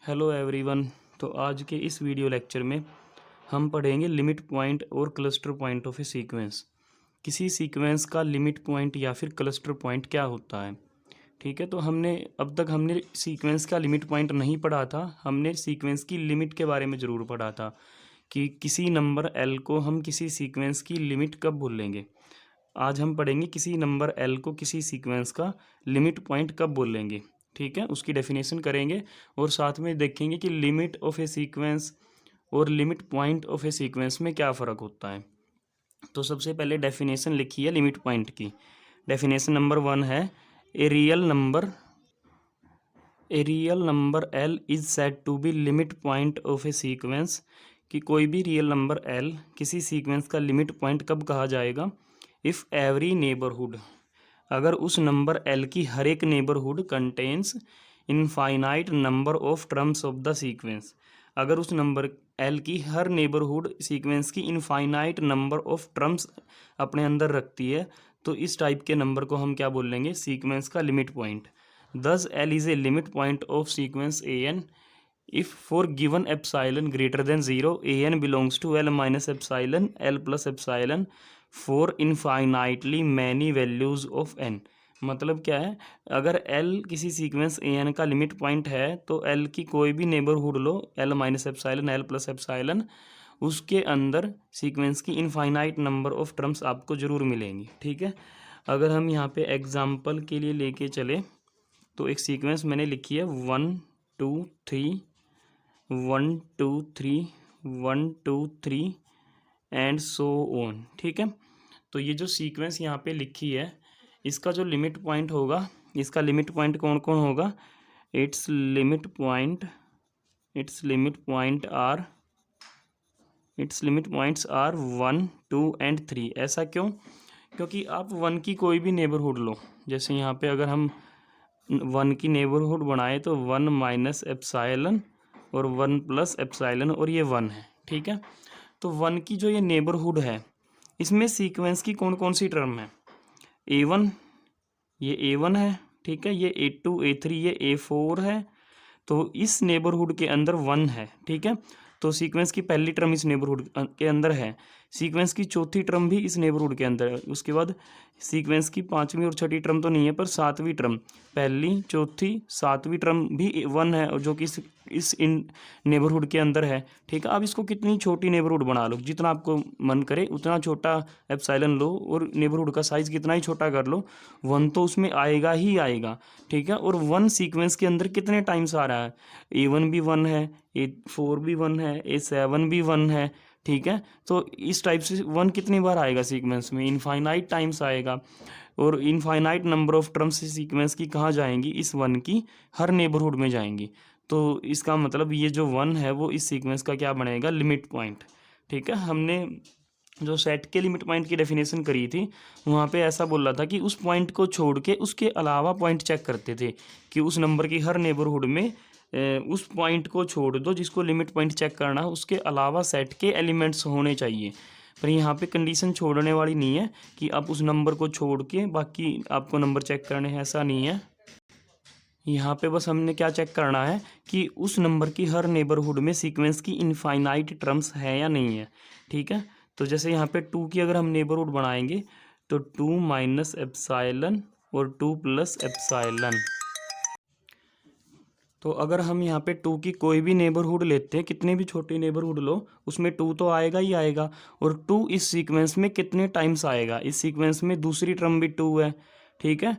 Hello everyone. तो आज के इस वीडियो लेक्चर में हम पढ़ेंगे लिमिट पॉइंट और cluster point of a sequence. किसी सीक्वेंस का लिमिट पॉइंट या फिर क्लस्टर पॉइंट क्या होता है। ठीक है, तो अब तक हमने सीक्वेंस का लिमिट पॉइंट नहीं पढ़ा था। हमने सीक्वेंस की लिमिट के बारे में ज़रूर पढ़ा था कि किसी नंबर एल को हम किसी सीक्वेंस की लिमिट कब बोलेंगे। आज हम पढ़ेंगे किसी नंबर एल को किसी सीक्वेंस का लिमिट पॉइंट कब बोलेंगे। ठीक है, उसकी डेफिनेशन करेंगे और साथ में देखेंगे कि लिमिट ऑफ ए सीक्वेंस और limit point of a sequence में क्या फ़र्क होता है। तो सबसे पहले डेफिनेशन लिखी है लिमिट पॉइंट की। डेफिनेशन नंबर 1 है a real number L is said to be limit point of a sequence. कि कोई भी रियल नंबर एल किसी सीक्वेंस का लिमिट पॉइंट कब कहा जाएगा। इफ़ एवरी नेबरहुड, अगर उस नंबर एल की हर एक neighbourhood contains infinite number of terms of the sequence. अगर उस नंबर एल की हर नेबरहुड सीक्वेंस की इनफाइनाइट नंबर ऑफ टर्म्स अपने अंदर रखती है, तो इस टाइप के नंबर को हम क्या बोलेंगे, सीक्वेंस का limit point. Thus L is a limit point of sequence A n if for given epsilon greater than zero a n belongs to L minus epsilon L plus epsilon for infinitely many values of n. मतलब क्या है, अगर L किसी sequence ए n का limit point है तो L की कोई भी नेबरहुड लो, L minus epsilon L plus epsilon, उसके अंदर सीक्वेंस की इनफाइनाइट नंबर ऑफ टर्म्स आपको ज़रूर मिलेंगी। ठीक है, अगर हम यहाँ पे एग्जांपल के लिए लेके चले तो एक सीक्वेंस मैंने लिखी है 1 2 3 1 2 3 1 2 3 एंड सो ऑन। ठीक है, तो ये जो सीक्वेंस यहाँ पे लिखी है इसका जो लिमिट पॉइंट होगा, इसका लिमिट पॉइंट कौन कौन होगा। Its limit points are 1 2 and 3। ऐसा क्यों? क्योंकि आप 1 की कोई भी नेबरहुड लो, जैसे यहाँ पे अगर हम 1 की नेबरहुड बनाए तो 1 माइनस एप्साइलन और 1 प्लस एप्साइलन और ये 1 है। ठीक है, तो 1 की जो ये नेबरहुड है इसमें सीक्वेंस की कौन कौन सी टर्म है। A1, ये A1 है। ठीक है, ये A2 A3 ये A4 है। तो इस नेबरहुड के अंदर 1 है। ठीक है, तो सीक्वेंस की पहली टर्म इस नेबरहुड के अंदर है, सीक्वेंस की चौथी टर्म भी इस नेबरहुड के अंदर है, उसके बाद सीक्वेंस की पांचवी और छठी टर्म तो नहीं है पर सातवीं टर्म, पहली चौथी सातवीं टर्म भी 1 है और जो कि इस इन नेबरहुड के अंदर है। ठीक है, अब इसको कितनी छोटी नेबरहुड बना लो, जितना आपको मन करे उतना छोटा एप्सिलॉन लो और नेबरहुड का साइज़ कितना ही छोटा कर लो, 1 तो उसमें आएगा ही आएगा। ठीक है, और 1 सीक्वेंस के अंदर कितने टाइम्स आ रहा है, A1 भी 1 है, A4 भी 1 है, A7 भी 1 है। ठीक है, तो इस टाइप से 1 कितनी बार आएगा सीक्वेंस में, इनफाइनाइट टाइम्स आएगा। और infinite number of terms sequence की कहाँ जाएंगी, इस 1 की हर नेबरहुड में जाएंगी। तो इसका मतलब ये जो 1 है वो इस सीक्वेंस का क्या बनेगा, लिमिट पॉइंट। ठीक है, हमने जो सेट के लिमिट पॉइंट की डेफिनेशन करी थी वहाँ पे ऐसा बोल रहा था कि उस पॉइंट को छोड़ के उसके अलावा पॉइंट चेक करते थे कि उस नंबर की हर नेबरहुड में उस पॉइंट को छोड़ दो जिसको लिमिट पॉइंट चेक करना है, उसके अलावा सेट के एलिमेंट्स होने चाहिए। पर यहाँ पे कंडीशन छोड़ने वाली नहीं है कि आप उस नंबर को छोड़ के बाकी आपको नंबर चेक करने हैं, ऐसा नहीं है। यहाँ पे बस हमने क्या चेक करना है कि उस नंबर की हर नेबरहुड में सीक्वेंस की इनफाइनाइट टर्म्स है या नहीं है। ठीक है, तो जैसे यहाँ पे 2 की अगर हम नेबरहुड बनाएंगे तो 2 माइनस एप्साइलन और 2 प्लस एप्साइलन। तो अगर हम यहाँ पे 2 की कोई भी नेबरहुड लेते हैं, कितने भी छोटी नेबरहुड लो, उसमें 2 तो आएगा ही आएगा। और 2 इस सीक्वेंस में कितने टाइम्स आएगा, इस सीक्वेंस में दूसरी टर्म भी 2 है। ठीक है,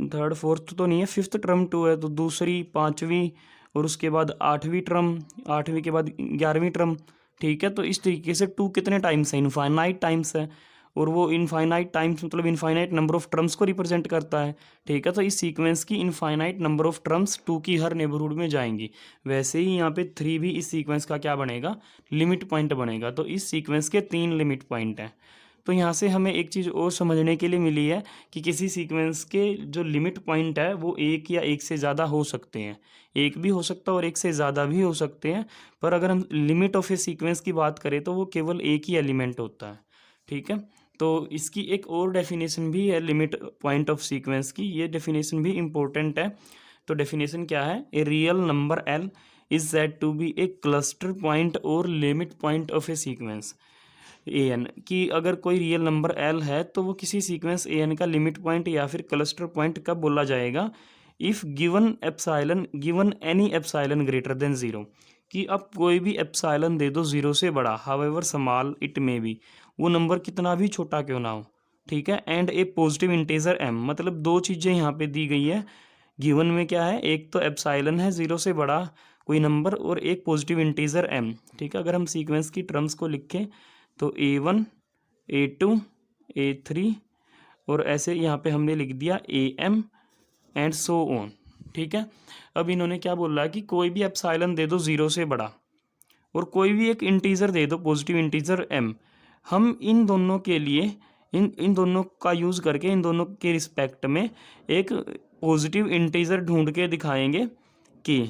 थर्ड फोर्थ तो नहीं है, फिफ्थ टर्म 2 है, तो दूसरी पाँचवीं और उसके बाद आठवीं टर्म, आठवीं के बाद 11वीं टर्म। ठीक है, तो इस तरीके से 2 कितने टाइम्स है, इनफाइनाइट टाइम्स है। और वो इनफाइनाइट टाइम्स मतलब इनफाइनाइट नंबर ऑफ टर्म्स को रिप्रेजेंट करता है। ठीक है, तो इस सीक्वेंस की इनफाइनाइट नंबर ऑफ टर्म्स 2 की हर नेबरहुड में जाएंगी। वैसे ही यहाँ पे 3 भी इस सीक्वेंस का क्या बनेगा, लिमिट पॉइंट बनेगा। तो इस सीक्वेंस के 3 लिमिट पॉइंट हैं। तो यहाँ से हमें एक चीज़ और समझने के लिए मिली है कि किसी सीक्वेंस के जो लिमिट पॉइंट है वो एक या एक से ज़्यादा हो सकते हैं, एक भी हो सकता है और एक से ज़्यादा भी हो सकते हैं। पर अगर हम लिमिट ऑफ ए सीक्वेंस की बात करें तो वो केवल एक ही एलिमेंट होता है। ठीक है, तो इसकी एक और डेफिनेशन भी है लिमिट पॉइंट ऑफ सीक्वेंस की, ये डेफिनेशन भी इम्पोर्टेंट है। तो डेफिनेशन क्या है, a real number L is said to be a cluster point और limit point of a sequence A n, कि अगर कोई रियल नंबर एल है तो वो किसी सीक्वेंस ए एन का लिमिट पॉइंट या फिर क्लस्टर पॉइंट कब बोला जाएगा, if given any epsilon greater than zero, कि अब कोई भी एप्साइलन दे दो ज़ीरो से बड़ा, however small it may be, वो नंबर कितना भी छोटा क्यों ना हो, ठीक है। And a positive integer M, मतलब दो चीज़ें यहाँ पे दी गई है गिवन में, क्या है, एक तो एप्साइलन है ज़ीरो से बड़ा कोई नंबर और एक पॉजिटिव इंटीजर एम, ठीक है। अगर हम सीक्वेंस की टर्म्स को लिखें तो A1 A2 A3 और ऐसे यहाँ पे हमने लिख दिया AM एंड सो ऑन, ठीक है। अब इन्होंने क्या बोला है कि कोई भी एप्साइलन दे दो ज़ीरो से बड़ा और कोई भी एक इंटीजर दे दो पॉजिटिव इंटीजर m, हम इन दोनों के लिए इन दोनों का यूज़ करके इन दोनों के रिस्पेक्ट में एक पॉजिटिव इंटीजर ढूंढ के दिखाएंगे कि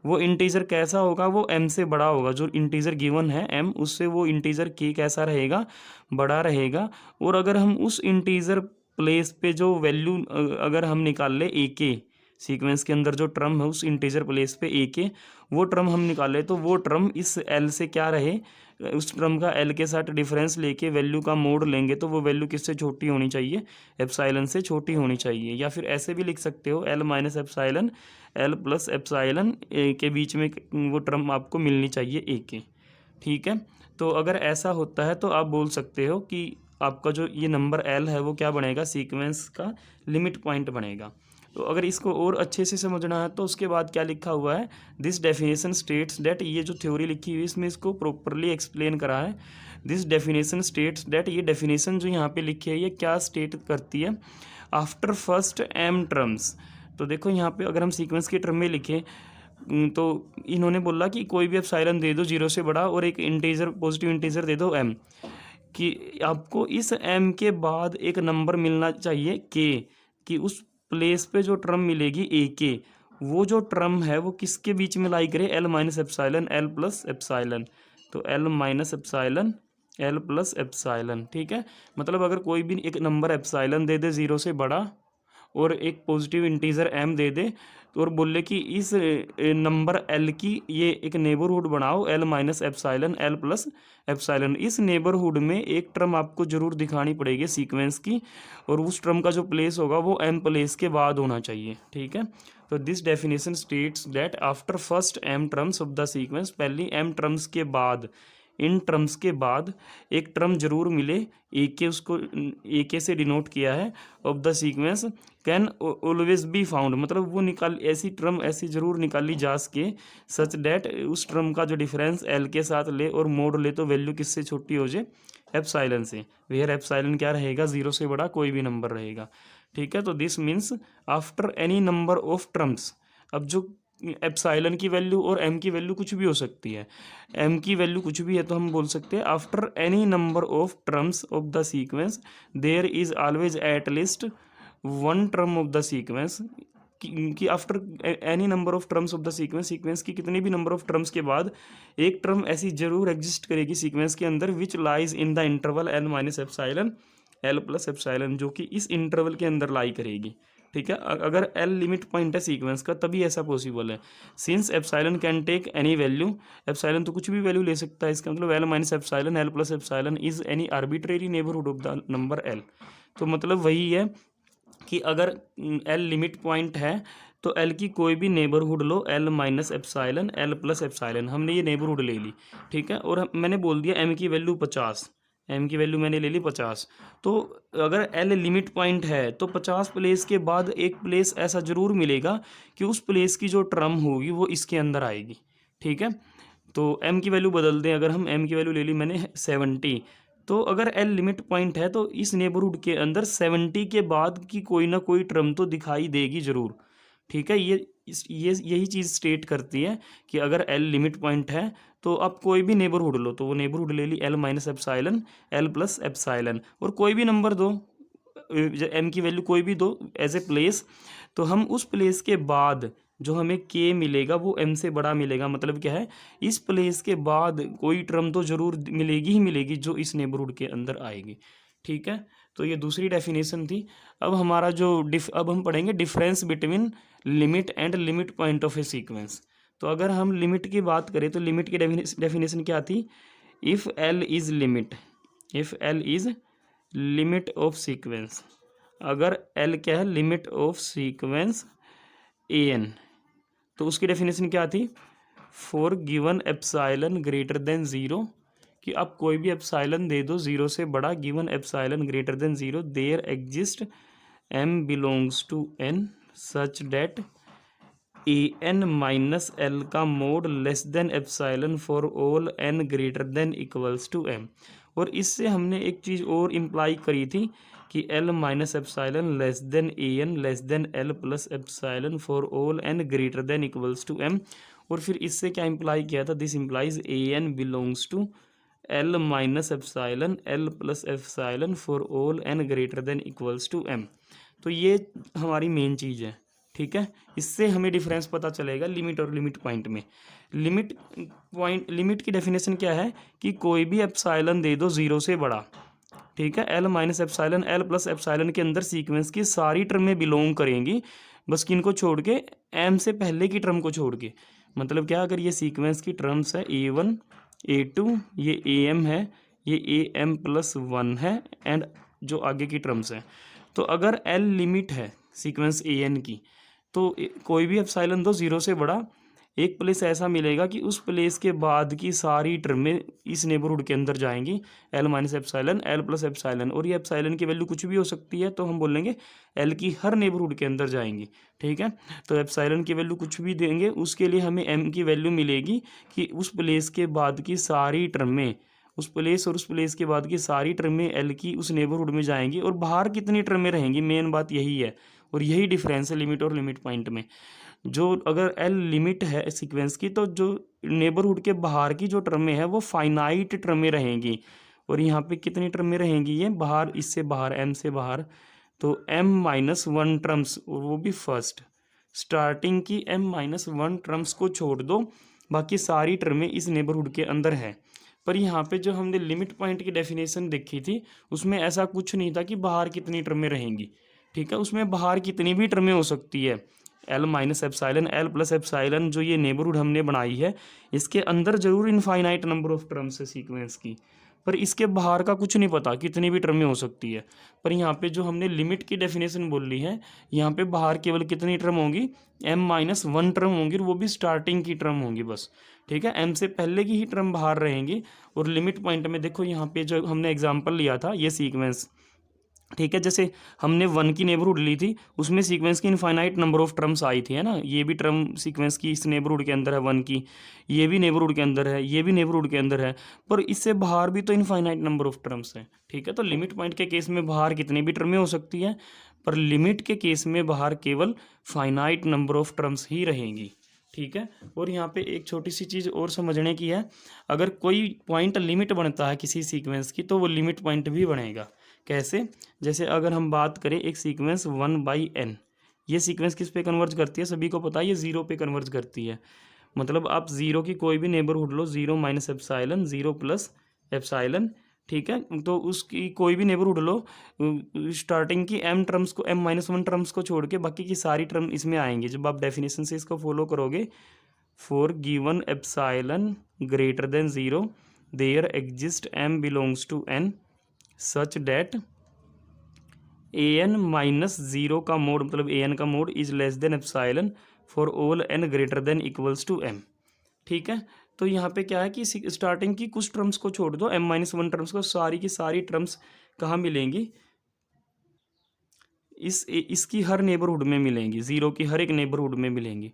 वो इंटीजर कैसा होगा, वो m से बड़ा होगा, जो इंटीजर गिवन है m उससे वो इंटीजर k कैसा रहेगा, बड़ा रहेगा। और अगर हम उस इंटीजर प्लेस पे जो वैल्यू अगर हम निकाल ले ए के, सीक्वेंस के अंदर जो टर्म है उस इंटीजर प्लेस पे ए के, वो टर्म हम निकाले तो वो टर्म इस एल से क्या रहे, उस टर्म का एल के साथ डिफरेंस लेके वैल्यू का मोड लेंगे तो वो वैल्यू किससे छोटी होनी चाहिए, एप्साइलन से छोटी होनी चाहिए। या फिर ऐसे भी लिख सकते हो L minus epsilon L plus epsilon के बीच में वो टर्म आपको मिलनी चाहिए ए के, ठीक है। तो अगर ऐसा होता है तो आप बोल सकते हो कि आपका जो ये नंबर एल है वो क्या बनेगा, सीक्वेंस का लिमिट पॉइंट बनेगा। तो अगर इसको और अच्छे से समझना है तो उसके बाद क्या लिखा हुआ है, दिस डेफिनेशन स्टेट्स दैट, ये जो थ्योरी लिखी हुई है इसमें इसको प्रॉपरली एक्सप्लेन करा है। दिस डेफिनेशन स्टेट्स दैट, ये डेफिनेशन जो यहाँ पे लिखी है ये क्या स्टेट करती है, आफ्टर फर्स्ट एम टर्म्स। तो देखो यहाँ पे अगर हम सीक्वेंस के टर्म में लिखें तो इन्होंने बोला कि कोई भी एप्सिलॉन दे दो जीरो से बड़ा और एक इंटीजर पॉजिटिव इंटीजर दे दो एम, कि आपको इस एम के बाद एक नंबर मिलना चाहिए के, कि उस प्लेस पे जो टर्म मिलेगी ए के, वो जो टर्म है वो किसके बीच में लाई करे, L minus epsilon L plus epsilon. तो L minus epsilon L plus epsilon, ठीक है। मतलब अगर कोई भी एक नंबर एप्सिलॉन दे दे ज़ीरो से बड़ा और एक पॉजिटिव इंटीजर एम दे दे और बोले कि इस नंबर एल की ये एक नेबरहुड बनाओ L minus epsilon L plus epsilon, इस नेबरहुड में एक टर्म आपको जरूर दिखानी पड़ेगी सीक्वेंस की, और उस टर्म का जो प्लेस होगा वो एम प्लेस के बाद होना चाहिए, ठीक है। तो this definition states that after first M terms of the sequence, पहली एम टर्म्स के बाद, इन टर्म्स के बाद एक टर्म जरूर मिले ए के, उसको ए के से डिनोट किया है, of the sequence can always be found, मतलब वो निकाल ऐसी टर्म ऐसी जरूर निकाली जा सके सच डैट उस टर्म का जो डिफरेंस एल के साथ ले और मोड ले तो वैल्यू किससे छोटी हो जाए, एप्सिलॉन से, वेयर एप्सिलॉन क्या रहेगा, जीरो से बड़ा कोई भी नंबर रहेगा, ठीक है। तो this means after any number of terms, अब जो एप्सिलॉन की वैल्यू और एम की वैल्यू कुछ भी हो सकती है, एम की वैल्यू कुछ भी है तो हम बोल सकते हैं after any number of terms of the sequence there is always at least one term of the sequence, कि after any number of terms of the sequence, sequence की कितने भी नंबर ऑफ टर्म्स के बाद एक टर्म ऐसी जरूर exist करेगी सीक्वेंस के अंदर which lies in the interval L minus epsilon L plus epsilon, जो कि इस इंटरवल के अंदर लाई करेगी, ठीक है। अगर एल लिमिट पॉइंट है सीक्वेंस का तभी ऐसा पॉसिबल है, since epsilon can take any value, epsilon तो कुछ भी वैल्यू ले सकता है, इसका मतलब L minus epsilon L plus epsilon is any arbitrary neighbourhood of the number L. तो मतलब वही है कि अगर एल लिमिट पॉइंट है तो एल की कोई भी नेबरहुड लो, L minus epsilon L plus epsilon, हमने ये नेबरहुड ले ली, ठीक है। और मैंने बोल दिया एम की वैल्यू 50, एम की वैल्यू मैंने ले ली 50, तो अगर एल लिमिट पॉइंट है तो 50 प्लेस के बाद एक प्लेस ऐसा ज़रूर मिलेगा कि उस प्लेस की जो टर्म होगी वो इसके अंदर आएगी, ठीक है। तो एम की वैल्यू बदल दें, अगर हम एम की वैल्यू ले ली मैंने 70, तो अगर एल लिमिट पॉइंट है तो इस नेबरहुड के अंदर 70 के बाद की कोई ना कोई टर्म तो दिखाई देगी ज़रूर, ठीक है। ये यही चीज़ स्टेट करती है कि अगर एल लिमिट पॉइंट है तो आप कोई भी नेबरहुड लो, तो वो नेबरहुड ले ली L minus epsilon L plus epsilon, और कोई भी नंबर दो, एम की वैल्यू कोई भी दो एज ए प्लेस, तो हम उस प्लेस के बाद जो हमें के मिलेगा वो एम से बड़ा मिलेगा। मतलब क्या है, इस प्लेस के बाद कोई टर्म तो जरूर मिलेगी ही मिलेगी जो इस नेबरहुड के अंदर आएगी, ठीक है। तो ये दूसरी डेफिनेशन थी। अब हमारा जो अब हम पढ़ेंगे difference between limit and limit point of a sequence. तो अगर हम लिमिट की बात करें तो लिमिट की डेफिनेशन क्या थी? If L is limit, if L is limit of sequence, अगर एल क्या है? Limit of sequence A N, तो उसकी डेफिनेशन क्या थी? For given epsilon greater than zero, कि आप कोई भी एप्साइलन दे दो ज़ीरो से बड़ा, given epsilon greater than zero, there exist m belongs to N such that a n minus L का mod less than epsilon for all n greater than equals to M. और इससे हमने एक चीज़ और imply करी थी कि L minus epsilon less than a n less than L plus epsilon for all n greater than equals to M. और फिर इससे क्या इम्प्लाई किया था? This implies a n belongs to L minus epsilon L plus epsilon for all n greater than equals to M. तो ये हमारी main चीज़ है, ठीक है। इससे हमें डिफरेंस पता चलेगा लिमिट और लिमिट पॉइंट में। लिमिट की डेफिनेशन क्या है? कि कोई भी एप्साइलन दे दो ज़ीरो से बड़ा, ठीक है। L minus epsilon L plus epsilon के अंदर सीक्वेंस की सारी टर्में बिलोंग करेंगी, बस किनको छोड़ के? एम से पहले की टर्म को छोड़ के। मतलब क्या? अगर ये सीक्वेंस की टर्म्स है A1 A2, ये AM है, ये AM प्लस 1 है, एंड जो आगे की टर्म्स हैं, तो अगर L लिमिट है सीक्वेंस AN की, तो कोई भी एप्साइलन दो ज़ीरो से बड़ा, एक प्लेस ऐसा मिलेगा कि उस प्लेस के बाद की सारी टर्में इस नेबरहुड के अंदर जाएंगी, L minus epsilon L plus epsilon, और ये एप्साइलन की वैल्यू कुछ भी हो सकती है, तो हम बोलेंगे एल की हर नेबरहुड के अंदर जाएंगी, ठीक है। तो एप्साइलन की वैल्यू कुछ भी देंगे, उसके लिए हमें एम की वैल्यू मिलेगी कि उस प्लेस के बाद की सारी टर्में, उस प्लेस और उस प्लेस के बाद की सारी टर्में एल की उस नेबरहुड में जाएंगी, और बाहर कितनी टर्में रहेंगी, मेन बात यही है। और यही डिफरेंस है लिमिट और लिमिट पॉइंट में। जो अगर एल लिमिट है सीक्वेंस की, तो जो नेबरहुड के बाहर की जो टर्में हैं वो फाइनाइट टर्में रहेंगी। और यहाँ पे कितनी टर्में रहेंगी? ये बाहर, इससे बाहर, एम से बाहर, तो m माइनस वन टर्म्स, और वो भी फर्स्ट स्टार्टिंग की m माइनस वन टर्म्स को छोड़ दो, बाकी सारी टर्में इस नेबरहुड के अंदर है। पर यहाँ पे जो हमने लिमिट पॉइंट की डेफिनेशन देखी थी, उसमें ऐसा कुछ नहीं था कि बाहर कितनी टर्में रहेंगी, ठीक है। उसमें बाहर कितनी भी टर्में हो सकती है, L minus epsilon L plus epsilon, जो ये नेबरहुड हमने बनाई है, इसके अंदर जरूर इनफाइनाइट नंबर ऑफ टर्म्स है सीक्वेंस की, पर इसके बाहर का कुछ नहीं पता कितनी भी टर्में हो सकती है। पर यहाँ पे जो हमने लिमिट की डेफिनेशन बोली है, यहाँ पे बाहर केवल कितनी टर्म होंगी? m माइनस वन टर्म होंगी, और वो भी स्टार्टिंग की टर्म होंगी बस, ठीक है। m से पहले की ही टर्म बाहर रहेंगी। और लिमिट पॉइंट में देखो, यहाँ पे जो हमने एग्जाम्पल लिया था, ये सीक्वेंस, ठीक है, जैसे हमने वन की नेबरहुड ली थी, उसमें सीक्वेंस की इनफाइनाइट नंबर ऑफ टर्म्स आई थी, है ना। ये भी टर्म सीक्वेंस की इस नेबरहुड के अंदर है वन की, ये भी नेबरहुड के अंदर है, ये भी नेबरहुड के अंदर है, पर इससे बाहर भी तो इनफाइनाइट नंबर ऑफ टर्म्स हैं, ठीक है। तो लिमिट पॉइंट के केस में बाहर कितनी भी टर्में हो सकती हैं, पर लिमिट के केस में बाहर केवल फाइनाइट नंबर ऑफ टर्म्स ही रहेंगी, ठीक है। और यहाँ पे एक छोटी सी चीज़ और समझने की है, अगर कोई पॉइंट लिमिट बनता है किसी सीक्वेंस की, तो वो लिमिट पॉइंट भी बनेगा। कैसे? जैसे अगर हम बात करें एक सीक्वेंस 1/n, ये सीक्वेंस किस पे कन्वर्ज करती है? सभी को पता है, ये ज़ीरो पे कन्वर्ज करती है। मतलब आप ज़ीरो की कोई भी नेबरहुड लो, zero minus epsilon zero plus epsilon, ठीक है, तो उसकी कोई भी नेबरहुड लो, स्टार्टिंग की m टर्म्स को, m माइनस वन टर्म्स को छोड़ के बाकी की सारी टर्म इसमें आएंगी। जब आप डेफिनेशन से इसको फॉलो करोगे, for given epsilon greater than zero there exist m belongs to n such that a n minus zero का मोड, मतलब ए एन का mod is less than epsilon for all n greater than equals to M, ठीक है। तो यहाँ पे क्या है कि स्टार्टिंग की कुछ टर्म्स को छोड़ दो, m माइनस वन टर्म्स को, सारी की सारी टर्म्स कहाँ मिलेंगी? इसकी हर नेबरहुड में मिलेंगी, ज़ीरो की हर एक नेबरहुड में मिलेंगी,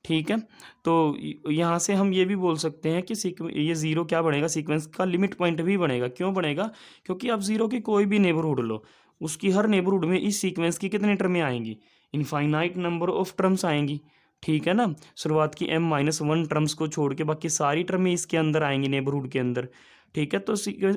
ठीक है। तो यहाँ से हम ये भी बोल सकते हैं कि ये ज़ीरो क्या बनेगा? सीक्वेंस का लिमिट पॉइंट भी बनेगा। क्यों बनेगा? क्योंकि आप ज़ीरो की कोई भी नेबरहुड लो, उसकी हर नेबरहुड में इस सीक्वेंस की कितनी टर्में आएंगी? इनफाइनाइट नंबर ऑफ टर्म्स आएंगी, ठीक है ना। शुरुआत की m माइनस वन टर्म्स को छोड़ के बाकी सारी टर्में इसके अंदर आएंगी, नेबरहुड के अंदर, ठीक है। तो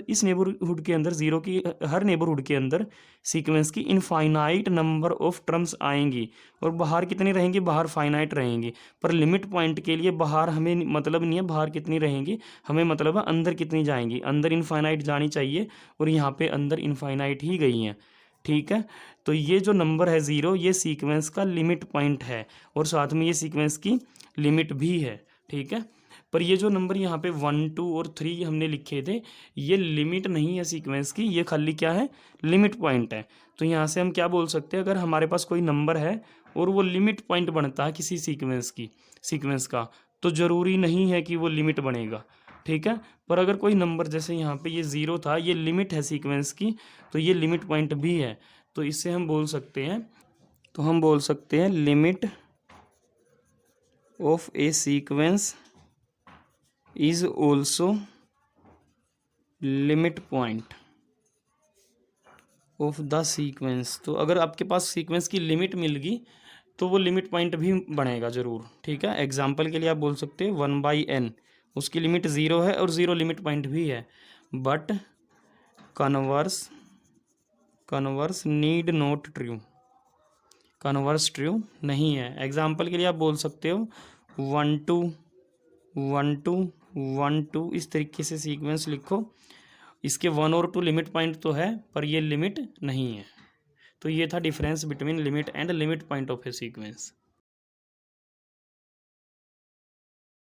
इस नेबरहुड के अंदर, ज़ीरो की हर नेबरहुड के अंदर सीक्वेंस की इनफाइनाइट नंबर ऑफ टर्म्स आएंगी, और बाहर कितनी रहेंगी? बाहर फाइनाइट रहेंगी। पर लिमिट पॉइंट के लिए बाहर हमें मतलब नहीं है बाहर कितनी रहेंगी, हमें मतलब है अंदर कितनी जाएंगी। अंदर इनफाइनाइट जानी चाहिए, और यहाँ पे अंदर इनफाइनाइट ही गई हैं, ठीक है। तो ये जो नंबर है 0 ये सीक्वेंस का लिमिट पॉइंट है और साथ में ये सीक्वेंस की लिमिट भी है, ठीक है। पर ये जो नंबर यहाँ पे 1 2 और 3 हमने लिखे थे ये लिमिट नहीं है सीक्वेंस की, ये खाली क्या है, लिमिट पॉइंट है। तो यहाँ से हम क्या बोल सकते हैं, अगर हमारे पास कोई नंबर है और वो लिमिट पॉइंट बनता है किसी सीक्वेंस का, तो ज़रूरी नहीं है कि वो लिमिट बनेगा, ठीक है। पर अगर कोई नंबर जैसे यहाँ पे ये 0 था, ये लिमिट है सीक्वेंस की, तो ये लिमिट पॉइंट भी है। तो इससे हम बोल सकते हैं limit of a sequence is also limit point of the sequence. तो अगर आपके पास सीक्वेंस की लिमिट मिल गई तो वो लिमिट पॉइंट भी बनेगा ज़रूर, ठीक है। एग्जाम्पल के लिए आप बोल सकते हैं 1/n, उसकी लिमिट 0 है और 0 लिमिट पॉइंट भी है, but converse need not true, converse true नहीं है। एग्जाम्पल के लिए आप बोल सकते हो 1 2 1 2 1 2, इस तरीके से सीक्वेंस लिखो। इसके 1 और 2 लिमिट पॉइंट तो है पर ये लिमिट नहीं है। तो ये था difference between limit and limit point of a sequence.